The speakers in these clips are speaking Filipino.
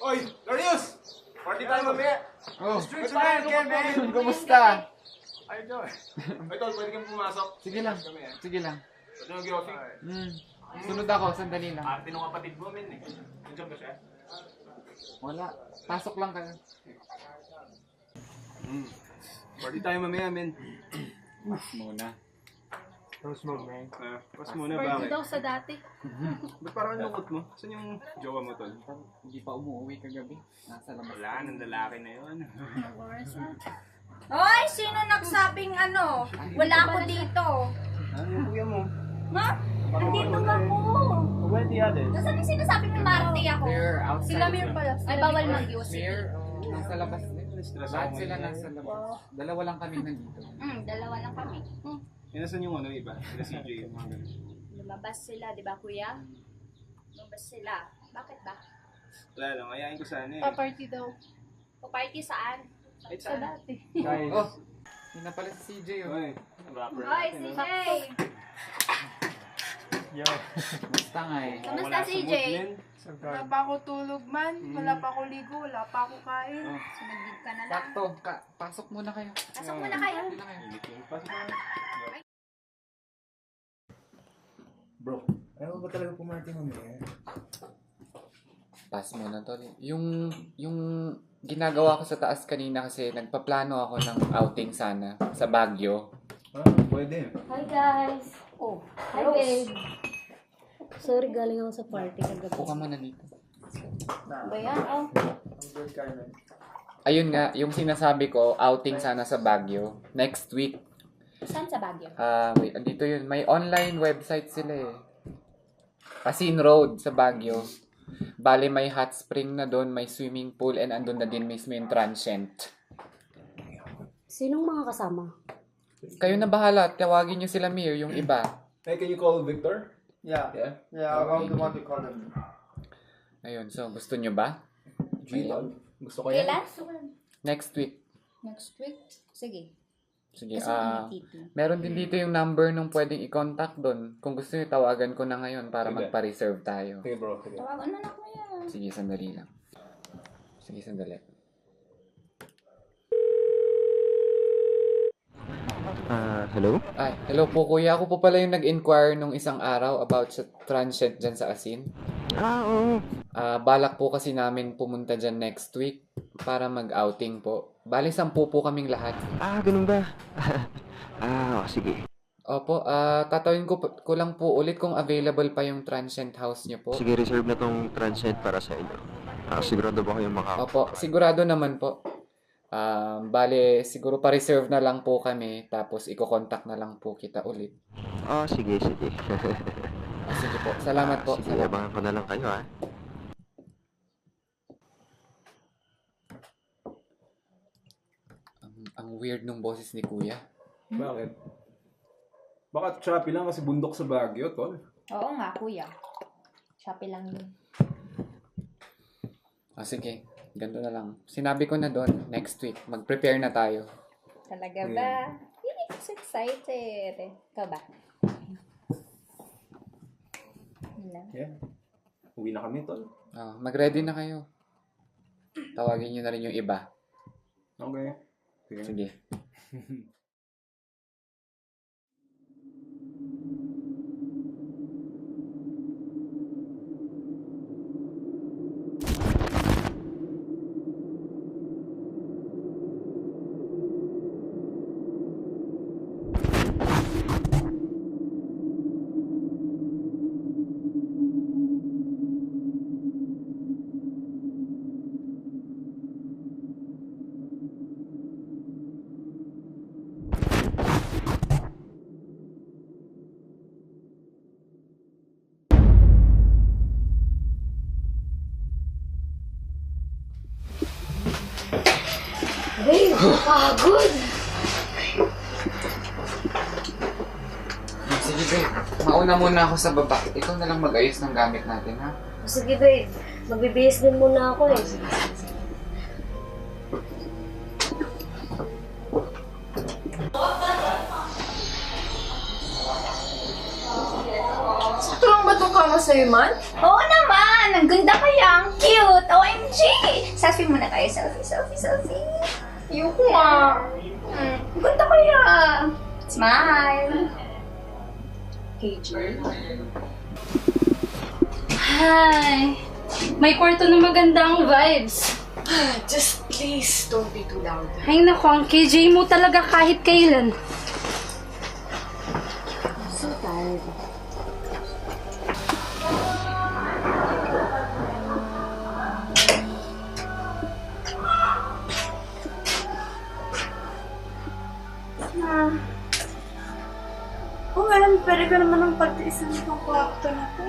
Oy, Darius! Party tayo mamaya! Oh, Streets man, again, man! kumusta? Ay, Joy. Ay, Tol, pwede kang pumasok. Sige lang, sige lang. Pwede mo giyosi. Sunod ako, sandali lang. Arte nung kapatid mo, men eh. Nandiyan ba siya? Wala, pasok lang kayo. Party tayo mamaya, men. Mas muna. Pas muna, Pwede bakit? daw sa dati. Ba't parang lungkot mo? Saan yung jowa mo, Tol? Hindi pa umuwi kagabi. Nasa labas. Wala, ng lalaki na yun. Hoy, sino nagsabing ano? Wala ako dito. Ano yung kuya mo? Ha? Nandito ako. Where the others? Nasaan yung sinasabi ng Marte ako? They're outside. Sila Mir pala. Ay, bawal mag-use. Mayor, nasa labas din. Lahat sila nasa labas. Dalawa lang kami nandito. Dalawa lang kami. Nasaan yung ano iba? Sila CJ yung mga ganun. Lumabas sila, di ba kuya? Lumabas sila. Bakit ba? Wala lang, ayayin ko sana eh. Pa-party daw. Party saan? Ay, Sa dati. Guys. Oh, yun na pala si CJ. Oh. Oy, rapper Hoy, natin, CJ! Yo. Basta nga eh. Kamusta, CJ? Wala pa ako tulog man. Wala pa ako ligo. Wala pa ako kain. Sunagid ka na lang. Sakto, pasok muna kayo. Pasok muna kayo. Hindi na kayo. Bro, ayaw ba talaga pumarty mamaya? Pass muna tol. Yung ginagawa ko sa taas kanina kasi nagpaplano ako ng outing sana sa Baguio. Pwede. Hi guys! Oh, Hi babe! Sorry, galing ako sa party kagabi. Upo ka muna dito. Ba yan? Oh. Ayun nga, yung sinasabi ko, outing sana sa Baguio. Next week. saan sa Baguio? Wait, andito yun. May online website sila eh. Pasin Road sa Baguio. Bale, may hot spring na doon, may swimming pool, and andun na din mismo yung transient. Sinong mga kasama? Kayo na bahala, tawagin nyo sila Mir, yung iba. Hey, can you call Victor? Yeah. Okay. the one to call them. Ayun, so gusto nyo ba? G-Log. Gusto ko yan. Kailan? Next week. Next week? Sige. Sige, Kasi titi. meron din dito yung number nung pwedeng i-contact doon. Kung gusto nyo, tawagan ko na ngayon para Sige. magpa-reserve tayo. Sige bro, sige. Tawagan na lang kuya. Sige, sandali lang. Sige, sandali. Hello? Ay, hello po kuya. Ako po pala yung nag-inquire nung isang araw about sa transient dyan sa Asin. Oo. Balak po kasi namin pumunta dyan next week para mag-outing po. Bali, 10 po kaming lahat. Ganun ba? Sige. Opo, tatawin ko lang po ulit kung available pa yung transient house niyo po. Sige, reserve na tong transient para sa inyo. Sigurado ba kayong Opo, sigurado naman po. Bale, siguro pa-reserve na lang po kami, tapos i-contact na lang po kita ulit. Sige, sige. Sige po, salamat po. Sige, Salamat. abangan ko na lang kayo, Ang weird nung boses ni kuya. Bakit? Baka choppy lang kasi bundok sa Baguio, Tol. Oo nga kuya. Shopee lang yun. Sige, ganito na lang. Sinabi ko na doon, next week, mag-prepare na tayo. Talaga ba? I'm so excited. Ikaw ba? Yeah. Uwi na kami, Tol. Mag-ready na kayo. Tawagin nyo na rin yung iba. Okay. Sige. Babe, pagod! Sige, babe. Mauna muna ako sa baba. Ikaw na lang mag-ayos ng gamit natin, ha? Sige babe, magbibihis din muna ako eh. Sakto lang ba itong kama nga sa'yo man. Oo naman! Ang ganda kaya! Ang cute! OMG! Selfie muna tayo. Selfie. Ayoko nga. Ang ganda kaya! Smile! Hi! May kwarto na magandang vibes. Just please, don't be too loud. Ay naku, ang KJ mo talaga kahit kailan. So tired. Oh, alam, pwede ka naman ang pagtiisan itong kwarto na to.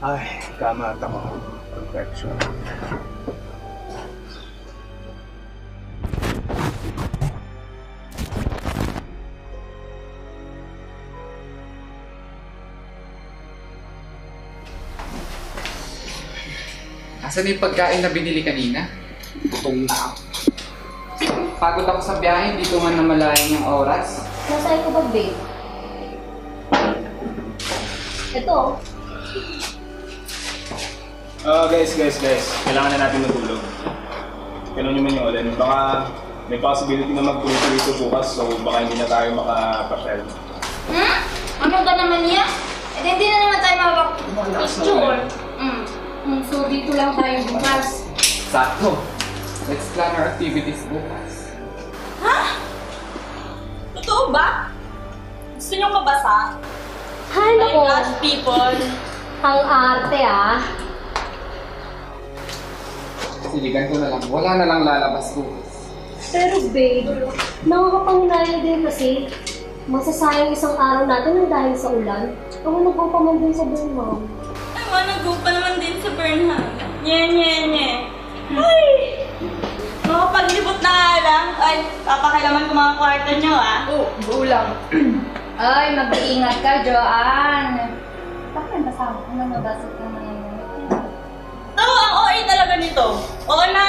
Ay, tama at ako. Perfection. Asan yung pagkain na binili kanina? Gutom na ako. Pagod ako sa biyahe, hindi ko man namalayan yung oras. Nasaan ko ba, babe? Ito. Guys. Kailangan na natin matulog. Ganun naman yung ulan. Baka may possibility na magtulog dito bukas, so baka hindi na tayo makapasyal. Ano ba naman yan? Eh, hindi na naman tayo makapag-picture. So, dito lang tayo bukas. Sakto. Let's plan our activities bukas. Totoo ba? Gusto niyong mabasa? Hi, My naku. gosh, people! Ang arte, ah. Sige, ganito na lang. Wala na lang lalabas bukas. Pero, babe, nakakapanginaya din kasi masasayang isang araw natin ng dahil sa ulan. Ako nagpapaman din sa Burnham. I wanna go pa naman din sa Burnham. Nye. Ay! Makapaglibot na nga lang. Ay, papakilaman ko mga kwarto niyo, ah. Oh, bulang. Ay, mag-iingat ka, Joanne. Bakit nabasa mo? Ano nabasa ko na yun? Oo, ang OA talaga nito. Oo na.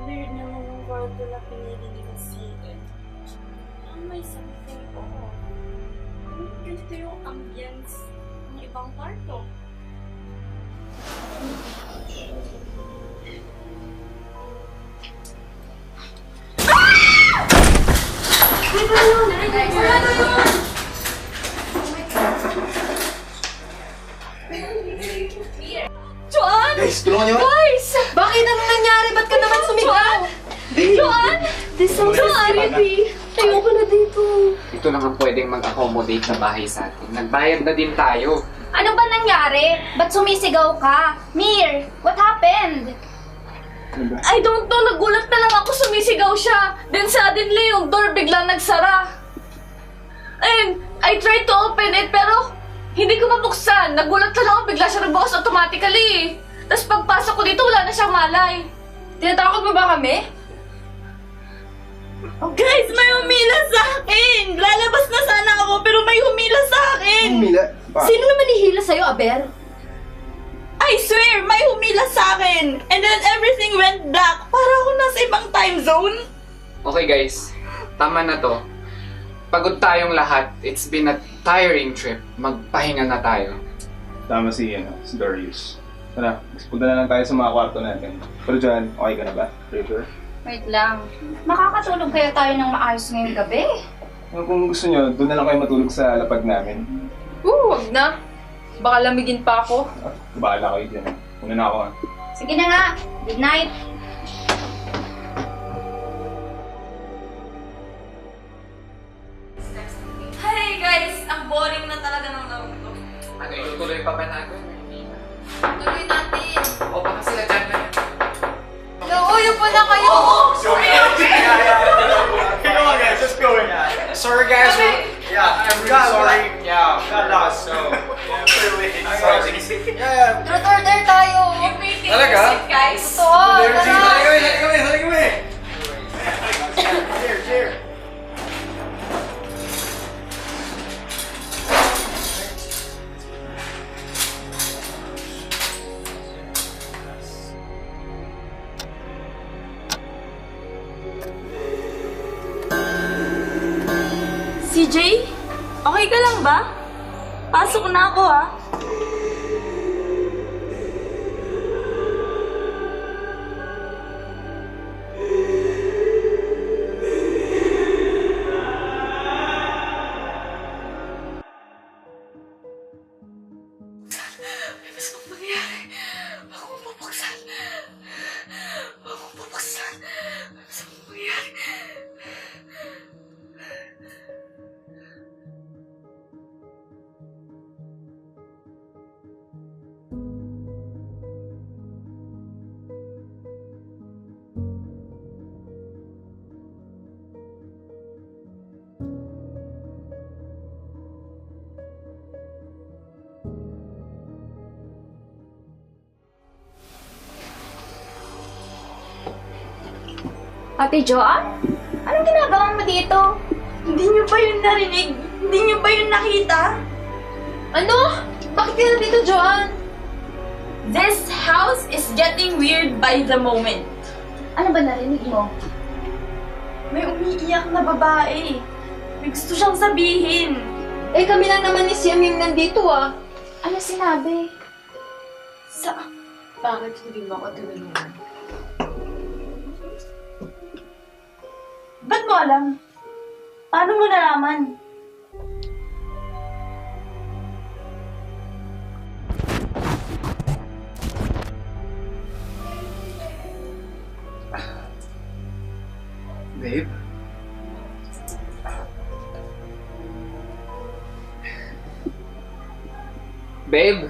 Weird naman yung kwarto na pinili ni Steven. May something off. Ganito yung ambience ng ibang kwarto. Joanne! Guys, tulungan niyo! Guys! Bakit ano nangyari? Ba't ka naman sumigaw? Joanne! This is so sorry, ayoko na dito. Ito lang ang pwedeng mag-accommodate na bahay sa atin. Nagbayad na din tayo. Ano ba nangyari? Ba't sumisigaw ka? Mir, what happened? I don't know, nagulat na lang ako, sumisigaw siya. Then suddenly, yung door biglang nagsara. And I tried to open it, pero hindi ko mabuksan. Nagulat na lang ako, bigla siya nagbukas automatically. Tapos pagpasok ko dito, wala na siyang malay. Tinatakot mo ba kami? Guys, may humila sa akin! Lalabas na sana ako pero may humila sa akin! Mila, Sino naman ihila sa'yo, Aber? I swear, may humila sa akin. And then everything went black. Para ako nasa ibang time zone. Okay guys, tama na to. Pagod tayong lahat. It's been a tiring trip. Magpahinga na tayo. Tama si Darius. Tara, punta na lang tayo sa mga kwarto natin. Pero John, okay ka na ba? Sure? Wait lang. Makakatulog kaya tayo ng maayos ngayong gabi? Kung gusto nyo, doon na lang kayo matulog sa lapag namin. Wag na. Baka lamigin pa ako. Bahala kayo dyan. Una na ako. Sige na nga. Good night. Hey guys, ang boring na talaga ng laro ko. Ano, itutuloy pa ba natin? Tuloy natin. O baka sila dyan na. Nauuyo po na kayo. Just go in. Sorry guys. I'm really sorry. Yeah, got lost. So clearly. Yeah. Truth order tayo. Yung meeting Talaga? guys. Halika kami. Cheers. CJ? Okay ka lang ba? Pasok na ako ah. Ate Joanne? Anong ginagawa mo dito? Hindi niyo ba yun narinig? Hindi niyo ba yun nakita? Ano? Bakit ka nandito, Joanne? This house is getting weird by the moment. Ano ba narinig mo? May umiiyak na babae. May gusto siyang sabihin. Eh, kami lang naman ni Siam yung nandito ah. Ano sinabi? Bakit hindi mo ako tinulungan? Ba't mo alam? Paano mo nalaman? Babe? Babe?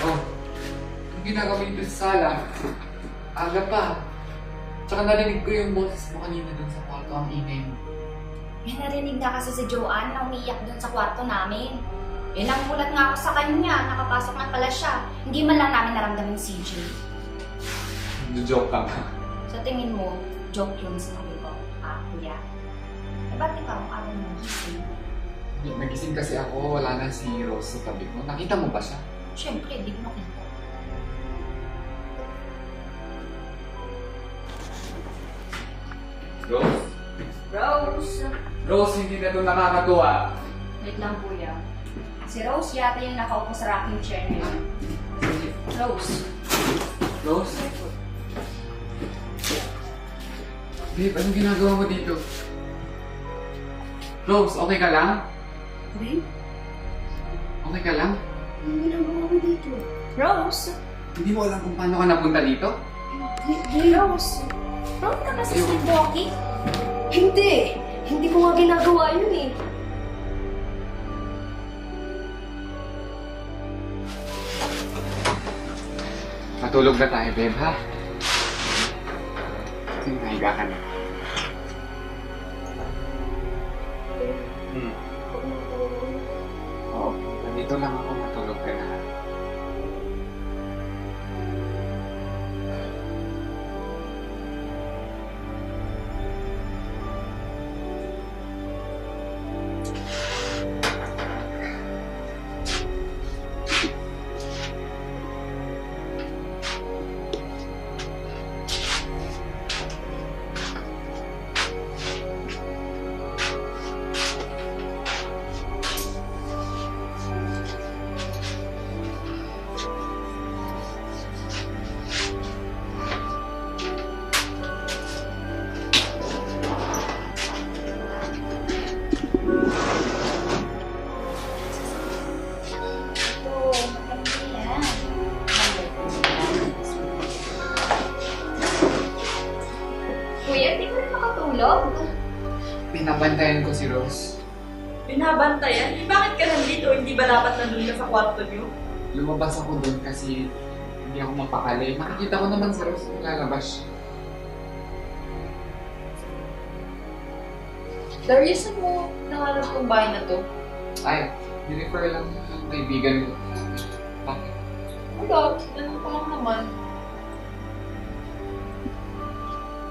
Oh, ang ginagawa dito sa sala. Aga pa. Tsaka narinig ko yung boses mo kanina dun sa kwarto, ang ingay mo. May narinig na kasi si Joanne na umiiyak dun sa kwarto namin. Eh, namulat nga ako sa kanya. Nakapasok na pala siya. Hindi man lang namin naramdaman si CJ. Joke ka nga. Sa tingin mo, joke yun sa ko. Kuya? Eh, ba't ikaw ang araw mo gising? Nagising kasi ako, wala na si Rose sa tabi ko. Nakita mo ba siya? Siyempre, di ko nakita. Rose? Rose! Rose, hindi na ito nakakatuwa. Wait lang, kuya. Si Rose yata yung nakaupo sa rocking chair na yun. Rose. Rose? Babe, anong ginagawa mo dito? Rose, okay ka lang? Babe, Okay ka lang? anong ginagawa mo dito? Rose? Hindi mo alam kung paano ka napunta dito? Rose? Rose ka kasi si Boki? Hindi! Hindi ko nga ginagawa yun eh. Matulog na tayo, babe, ha? Sige, nahiga ka na. Huwag mo Dito lang ako, matulog ka na. Kuya, di ka rin makatulog? Pinabantayan ko si Rose. Binabantayan? Eh, bakit ka nandito? Hindi ba dapat nandun ka sa kwarto niyo? Lumabas ako doon kasi hindi ako mapakali. Makikita ko naman si Rose kung lalabas siya. Darius, saan mo nangarap kong bahay na to? Ay, nirefer lang ng kaibigan ko. Bakit? Wala, ganun pa lang naman.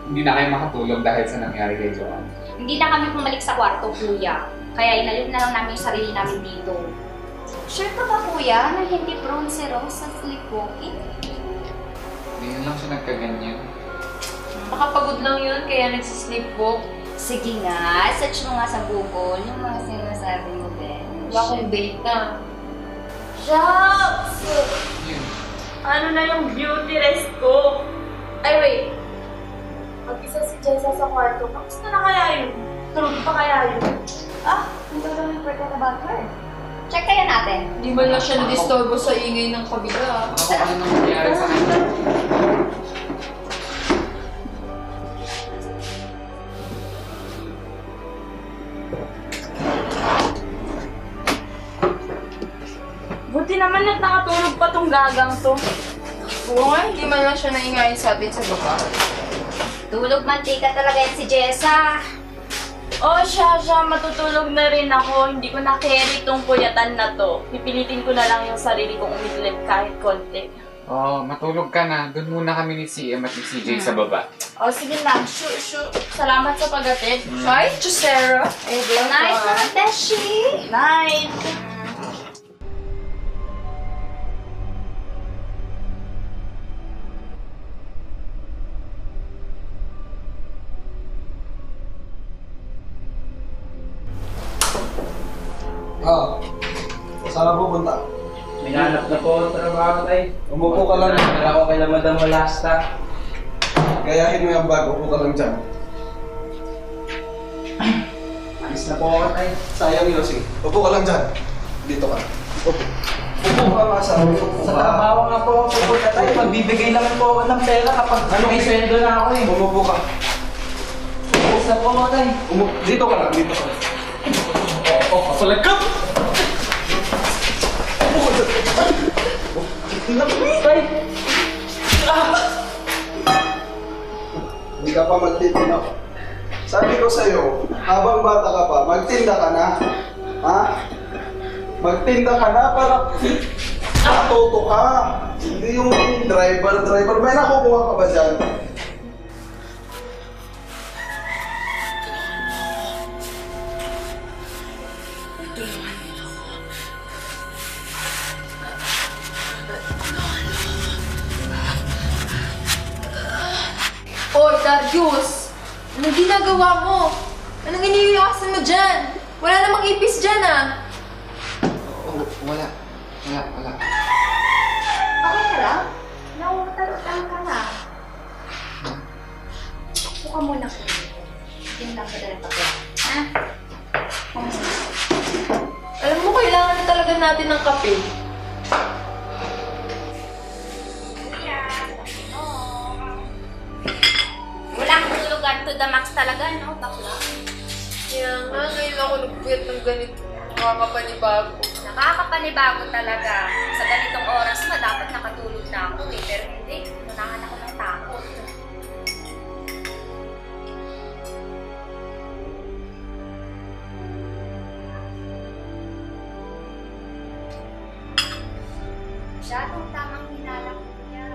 Hindi na kayo makatulog dahil sa nangyari kay Joanne. Hindi na kami bumalik sa kwarto, kuya. Kaya inalib na lang namin yung sarili namin dito. Sure ka ba, kuya, na hindi prone si Rose sa sleepwalking? Ngayon lang siya nagkaganyan. Makapagod lang yun, kaya nagsisleepwalk. Sige nga, search mo nga sa Google yung mga sinasabi mo, Ben. Wala akong data. Shucks! Yun. Ano na yung beauty rest ko? Ay, wait. Mag-isa si Jessa sa kwarto. Kamusta na kaya yun? Tulog pa kaya yun? Ah, hindi ko naman forget about her. Check kaya natin. Hindi man lang siya na-disturbo sa ingay ng kabila. Ako ano nang nangyari sa kanya. Buti naman at nakatulog pa tong gagang to. Oo nga, hindi man lang siya naingayin sa atin sa baba. Tulog mantika talaga yan si Jessa. Oh, siya, matutulog na rin ako. Hindi ko na-carry tong puyatan na to. Pipilitin ko na lang yung sarili kong umidlip kahit konti. Oh, matulog ka na. Doon muna kami ni CM at ni CJ sa baba. Oh, sige lang. Sure. Salamat sa pag-atid. Ay, Chusera. Good night, mga Beshi. Night. Saan ka pupunta? Minanap na po ang trabaho tayo. Umupo ka lang. Nagkala ko kay Madam Malasta. Gayahin mo yung bag, upo ka lang dyan. Alis na po ako tayo. Sayang yun, Yossi. Upo ka lang dyan. Dito ka. Upo. Upo ka nga, sabi ko. Upo Sa ka. trabaho nga po ako pupunta tayo. Magbibigay lang po ako ng pera kapag may sweldo na ako eh. Umupo ka. Ubus na po ako tayo. Dito ka lang, dito ka. Kasalag ka! Hindi ka pa magtitinda. Sabi ko sa'yo, habang bata ka pa, magtinda ka na. Ha? Magtinda ka na para matuto ka. Hindi yung driver. May nakukuha ka ba dyan? Oy, Darius! Anong ginagawa mo? Anong iniiwasan mo dyan? Wala namang ipis dyan, ah! Oh, wala. Okay ka lang? Nauutal-utal ka na. Upo ka muna ko. Yun lang sa dalang papel. Ha? Alam mo, kailangan na talaga natin ng kape. Wala kang tulugan to the max talaga, no? Bakla. Kaya nga, ngayon ako nagpuyat ng ganito. Nakakapanibago. Nakakapanibago talaga. Sa ganitong oras na dapat nakatulog na ako eh. Pero hindi. Nunahan ako ng takot. Masyadong tamang hinala ko niya.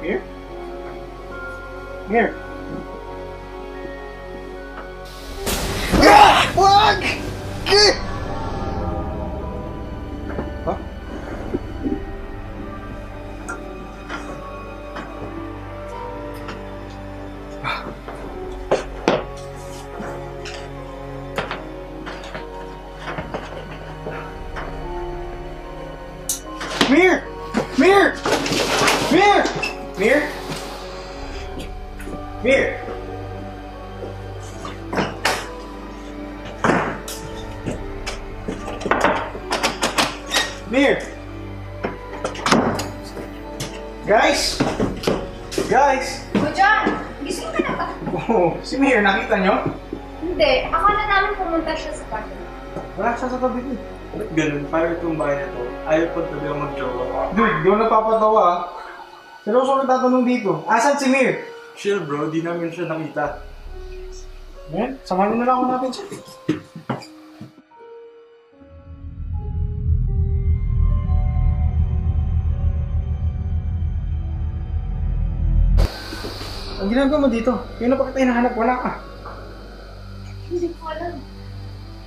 Mir? Mir? Wag! Huh? Mir! Mir! Mir! Mir? Mir! Mir! Guys! Guys! O John, gising ka na ba? Oh, si Mir, nakita nyo? Hindi, akala namin pumunta siya sa kwarto. Wala siya sa tabi ko. Ba't ganun? Parang itong bahay na to. Ayaw pa tabi ako mag-jowa. Dude, di ako napapatawa ah. Seryoso ko tatanong dito. Asan si Mir? Chill bro, di namin siya nakita. Ngayon, samahan na lang ako natin siya. Ang ginagawa mo dito? Yung na pa kita hinahanap, wala ka. Hindi ko alam.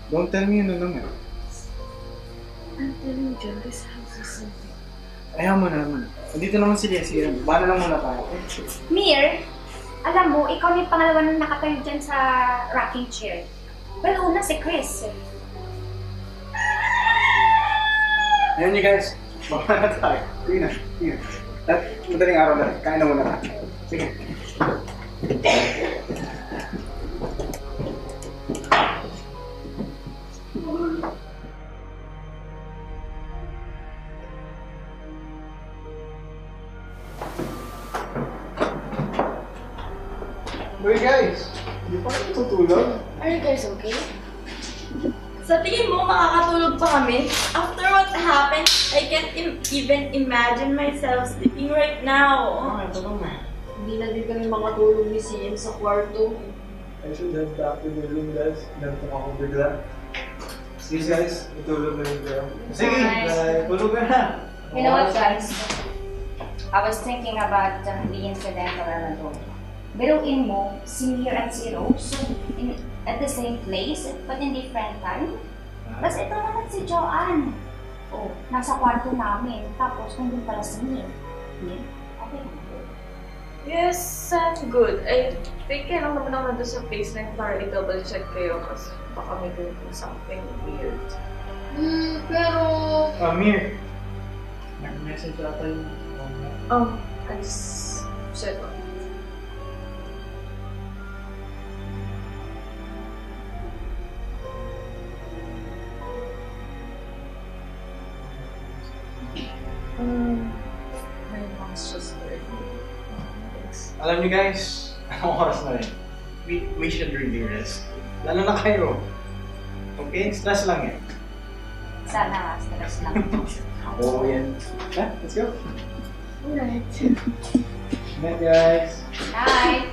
Don't tell me ano naman. I'm telling John, this house is something. Ayaw mo na naman. Dito naman si Leslie. Bala lang muna tayo. Mir, alam mo, ikaw na yung pangalawa na nakatayo dyan sa rocking chair. Well, una si Chris. Ayan niyo guys. Baka na tayo. Sige na. Sige. At madaling araw na. Kain na muna tayo. Sige. Hey guys! Hindi pa kayo tutulog? Are you guys okay? Sa tingin mo, makakatulog pa kami? After what happened, I can't even imagine myself sleeping right now. Okay, tulog na. Hindi na din kami makatulog ni CM sa kwarto. I should have back to the room guys. Ganito ako bigla. Please guys, itulog na rin kayo. Sige, Nice. tulog ka na. You know what, guys? I was thinking about the incident of Amador. Biruin mo, si Mir at si Rose at the same place but in different time. Tapos ito naman si Joanne. Oh, nasa kwarto namin. Tapos nandun pala si Mir. Mir? Okay. Yes, I'm good. I think kailangan naman ako nandun sa basement para i-double check kayo kasi baka may going through something weird. Pero... Mir. Nag-message ata yung... Oh, I just said what? My mom's just there. Alam niyo guys, anong oras na rin? We should really rest. Lalo na kayo. Okay? Stress lang yan. Sana nga, stress lang. Oo yan. Ha? Let's go. Alright. Night guys. Night!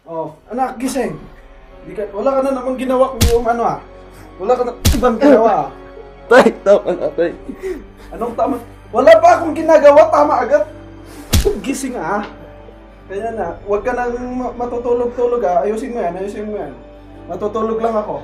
Oh, anak, gising. Wala ka na namang ginawa kung yung ano ah. Wala ka na ibang ginawa ah. Tay, tama na, tay. Anong tama? Wala pa akong ginagawa, tama agad. Gising ah. Kaya na, huwag ka nang matutulog-tulog ah. Ayusin mo yan, ayusin mo yan. Matutulog lang ako.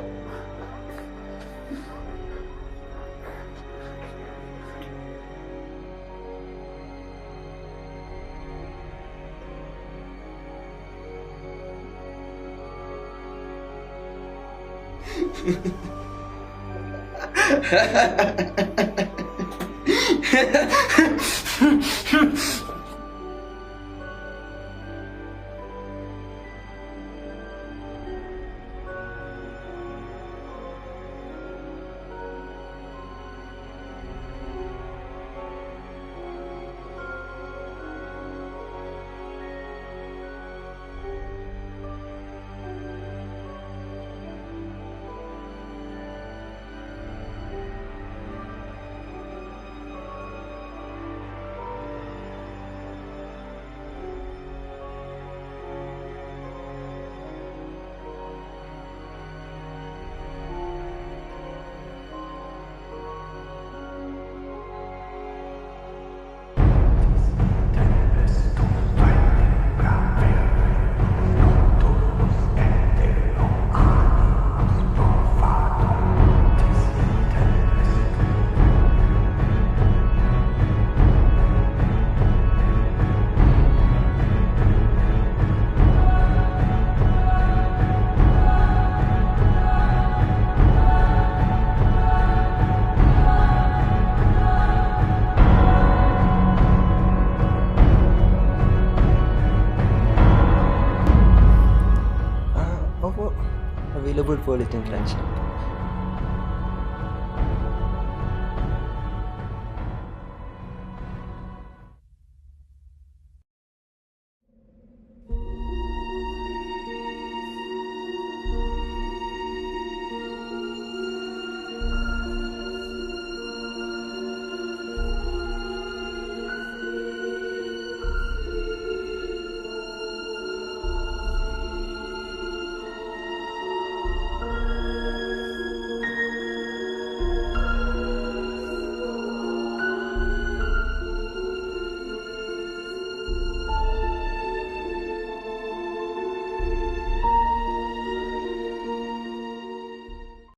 Opo. Available po ulit yung transit.